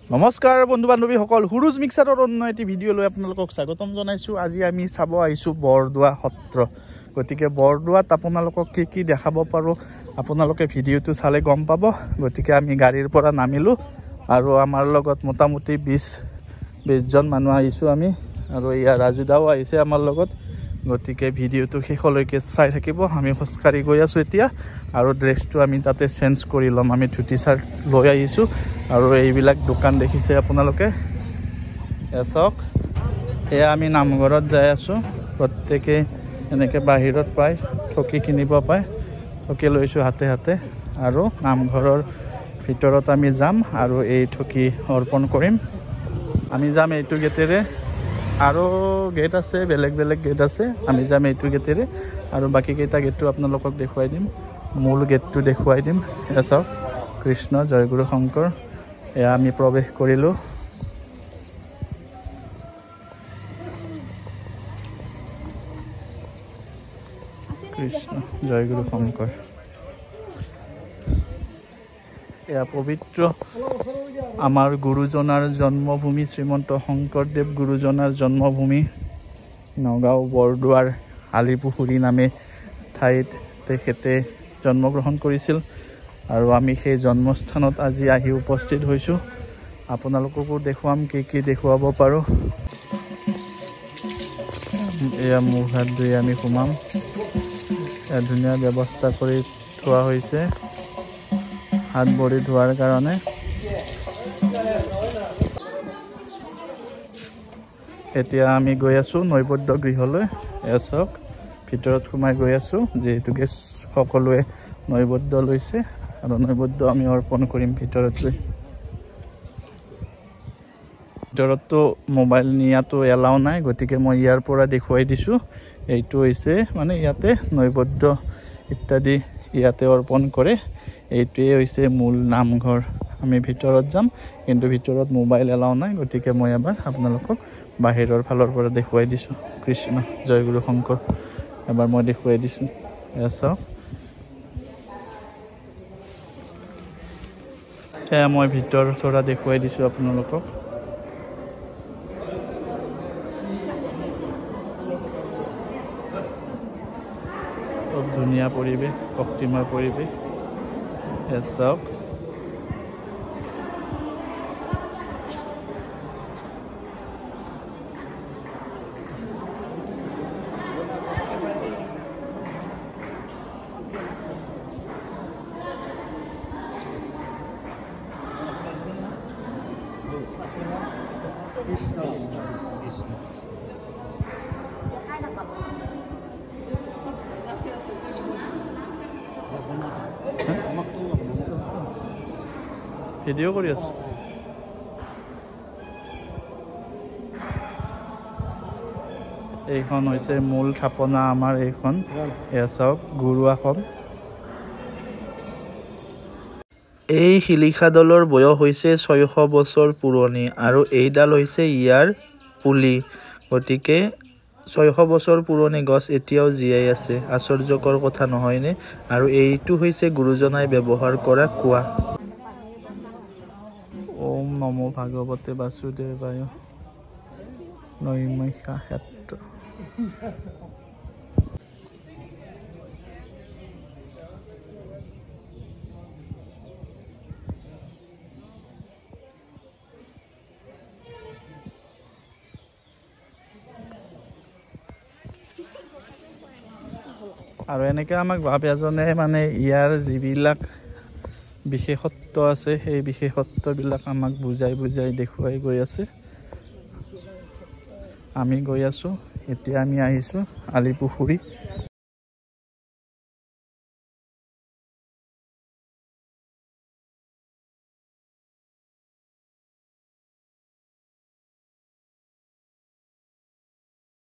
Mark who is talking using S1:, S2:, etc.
S1: নমস্কাৰ বন্ধু বান্ধৱীসকল, হুৰুজ মিক্সাৰৰ অন্য এটি ভিডিঅ' লৈ আপোনালোকক স্বাগতম জনাইছোঁ। আজি আমি চাব আহিছোঁ বৰদোৱা সত্ৰ। গতিকে বৰদোৱাত আপোনালোকক কি দেখাব পাৰোঁ আপোনালোকে ভিডিঅ'টো চালে গম পাব। গতিকে আমি গাড়ীৰ পৰা নামিলোঁ আৰু আমাৰ লগত মোটামুটি 20জন মানুহ আহিছোঁ আমি, আৰু ইয়াৰ ৰাজুদাও আহিছে আমাৰ লগত। গতিকে ভিডিঅ'টো শেষলৈকে চাই থাকিব। আমি খোজকাঢ়ি গৈ আছোঁ এতিয়া, আৰু ড্ৰেছটো আমি তাতে চেঞ্জ কৰি ল'ম। আমি ধুতি চাৰ্ট লৈ আহিছোঁ, আৰু এইবিলাক দোকান দেখিছে আপোনালোকে। চাওক, এয়া আমি নামঘৰত যাই আছোঁ। প্ৰত্যেকে এনেকৈ বাহিৰত পায়, ঠকি কিনিব পায়। ঠকি লৈছোঁ হাতে হাতে, আৰু নামঘৰৰ ভিতৰত আমি যাম আৰু এই ঠকি অৰ্পণ কৰিম। আমি যাম এইটো গেটেৰে, আৰু গেট আছে, বেলেগ বেলেগ গেট আছে। আমি যাম এইটো গেটেৰে, আৰু বাকীকেইটা গেটটো আপোনালোকক দেখুৱাই দিম। মূল গেটটো দেখুৱাই দিম। এয়া চাওক, কৃষ্ণ জয়গুৰু শংকৰ। এয়া আমি প্ৰৱেশ কৰিলোঁ। কৃষ্ণ জয়গুৰু শংকৰ। এয়া পবিত্ৰ আমাৰ গুৰুজনাৰ জন্মভূমি, শ্ৰীমন্ত শংকৰদেৱ গুৰুজনাৰ জন্মভূমি নগাঁও বৰদোৱাৰ আলিপুখুৰী নামে ঠাইত তেখেতে জন্মগ্ৰহণ কৰিছিল, আৰু আমি সেই জন্মস্থানত আজি আহি উপস্থিত হৈছোঁ। আপোনালোককো দেখুৱাম কি দেখুৱাব পাৰোঁ। এয়া মুখ হাত ধুই আমি সোমাম। এয়া ধুনীয়া ব্যৱস্থা কৰি থোৱা হৈছে হাত ভৰি ধোৱাৰ কাৰণে। এতিয়া আমি গৈ আছোঁ নৈবদ্য গৃহলৈ। এয়া চাওক, ভিতৰত সোমাই গৈ আছোঁ, যিহেতুকে সকলোৱে নৈবদ্য লৈছে, আৰু নৈবদ্য আমি অৰ্পণ কৰিম ভিতৰত গৈ। ভিতৰততো মোবাইল নিয়াটো এলাও নাই, গতিকে মই ইয়াৰ পৰা দেখুৱাই দিছোঁ। এইটো হৈছে মানে ইয়াতে নৈবদ্য ইত্যাদি ইয়াতে অৰ্পণ কৰে। এইটোৱে হৈছে মূল নামঘৰ। আমি ভিতৰত যাম, কিন্তু ভিতৰত মোবাইল এলাও নাই, গতিকে মই এবাৰ আপোনালোকক বাহিৰৰ ফালৰ পৰা দেখুৱাই দিছোঁ। কৃষ্ণ জয়গুৰু শংকৰ এবাৰ মই দেখুৱাই দিছোঁ। এয়া চাওক, এয়া মই ভিতৰ চৰা দেখুৱাই দিছোঁ আপোনালোকক। খুব ধুনীয়া পৰিৱেশ, ভক্তিময় পৰিৱেশ। এয়া চাওক, ভিডিঅ' কৰি আছোঁ। এইখন হৈছে মূল থাপনা আমাৰ। এইখন এয়া চাওক, গুৰুৱাখন। এই শিলিখাডালৰ বয়স হৈছে 600 বছৰ পুৰণি, আৰু এইডাল হৈছে ইয়াৰ পুলি। গতিকে 600 বছৰ পুৰণি গছ এতিয়াও জীয়াই আছে। আশ্চৰ্যকৰ কথা নহয়নে? আৰু এইটো হৈছে গুৰুজনাই ব্যৱহাৰ কৰা কুঁৱা। ওম নমো ভাগৱতে বাসুদেৱায় নৈমিষা ক্ষেত্ৰ। আৰু এনেকৈ আমাক বাপ এজনে মানে ইয়াৰ যিবিলাক বিশেষত্ব আছে, সেই বিশেষত্ববিলাক আমাক বুজাই দেখুৱাই গৈ আছে। আমি গৈ আছোঁ। এতিয়া আমি আহিছোঁ আলিপুখুৰী।